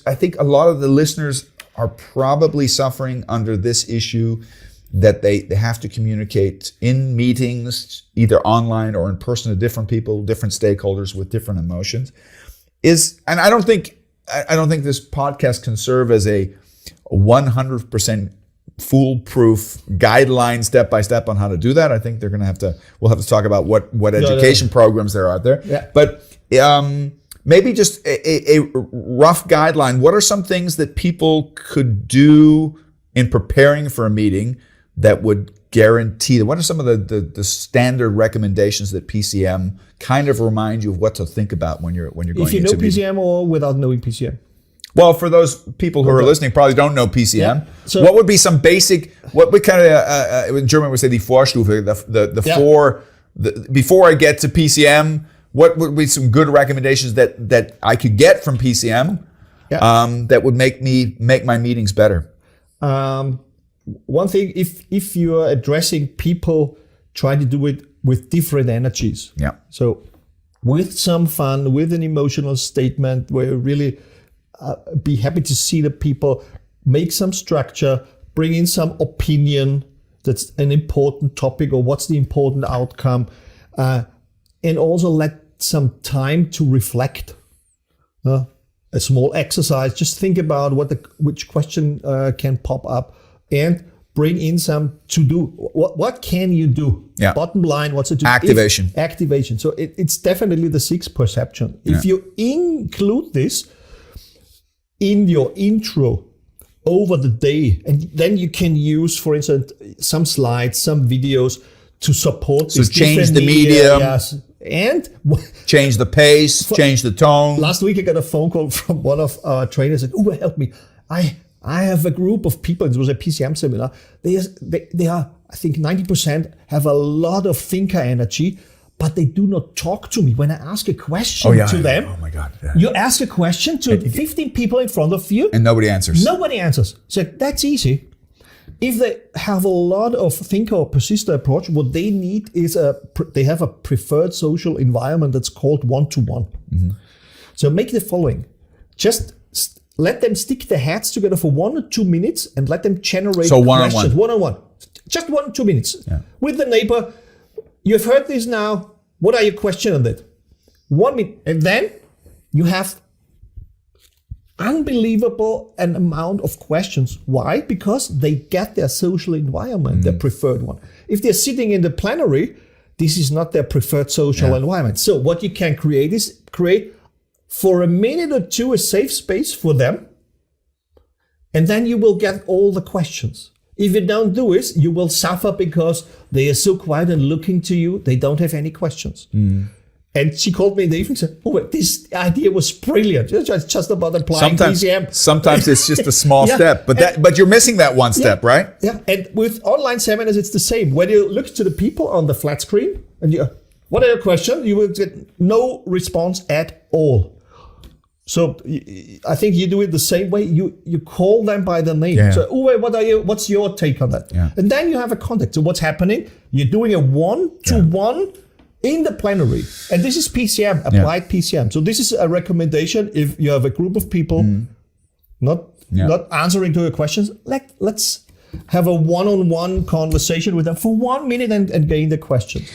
I think a lot of the listeners are probably suffering under this issue that they have to communicate in meetings, either online or in person, to different people, different stakeholders with different emotions. And I don't think this podcast can serve as a 100% foolproof guideline step by step on how to do that. I think we'll have to talk about what education programs there are out there. Yeah. But maybe just a rough guideline. What are some things that people could do in preparing for a meeting that would guarantee that? What are some of the standard recommendations that PCM kind of remind you of what to think about when you're going into a meeting? If you know PCM or without knowing PCM? Well, for those people who are listening, probably don't know PCM. Yeah. So, what would be some basic? What would kind of in German we say die Vorstufe, before I get to PCM? What would be some good recommendations that I could get from PCM that would make my meetings better? One thing, if you are addressing people, try to do it with different energies. Yeah. So with some fun, with an emotional statement, where you really be happy to see the people, make some structure, bring in some opinion that's an important topic or what's the important outcome, and also let some time to reflect. A small exercise. Just think about which question can pop up, and bring in some to do. What can you do? Yeah. Bottom line, what's it do? Activation. Activation. So it's definitely the sixth perception. Yeah. If you include this in your intro over the day, and then you can use, for instance, some slides, some videos to support. So change the medium. Yes. And change the pace, change the tone. Last week I got a phone call from one of our trainers and said, help me. I have a group of people, it was a PCM seminar. They are, I think 90% have a lot of thinker energy, but they do not talk to me when I ask a question to them. Oh my God. Yeah. You ask a question to 15 people in front of you. And nobody answers. Nobody answers. So that's easy. If they have a lot of thinker or persister approach, what they need is they have a preferred social environment that's called one-to-one. Mm-hmm. So make the following. Just let them stick their heads together for 1 or 2 minutes and let them generate questions. One-on-one. Just 1 or 2 minutes. Yeah. With the neighbor, you've heard this now. What are your questions on that? 1 minute. And then you have unbelievable an amount of questions. Why? Because they get their social environment, their preferred one. If they're sitting in the plenary, this is not their preferred social environment. So what you can create is for a minute or two a safe space for them, and then you will get all the questions. If you don't do it, you will suffer because they are so quiet and looking to you, they don't have any questions. And she called me in the evening and said, this idea was brilliant. It's just about applying PCM. Sometimes it's just a small step, but you're missing that one step, right? Yeah, and with online seminars, it's the same. When you look to the people on the flat screen, and what are your questions? You will get no response at all. So I think you do it the same way. You call them by the name. Yeah. So Uwe, what's your take on that? Yeah. And then you have a contact. So what's happening? You're doing a one-to-one in the plenary. And this is PCM, applied PCM. So this is a recommendation if you have a group of people not answering to your questions. Let's have a one-on-one conversation with them for 1 minute and gain the questions.